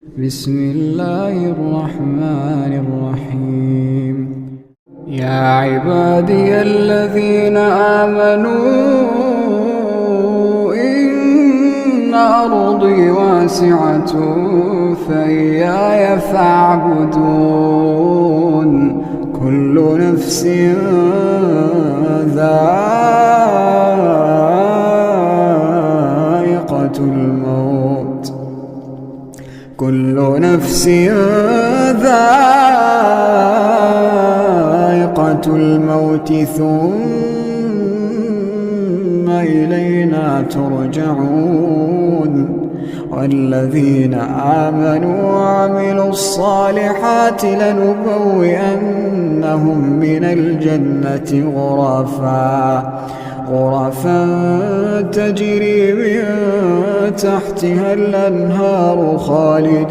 بسم الله الرحمن الرحيم. يا عبادي الذين آمنوا إن أرضي واسعة فإياي فاعبدون. كل نفس ذائقة الموت، كل نفس ذائقة الموت ثم إلينا ترجعون. والذين آمنوا وعملوا الصالحات لنبوئنهم من الجنة غرفا تجري من تحتها الأنهار خالدين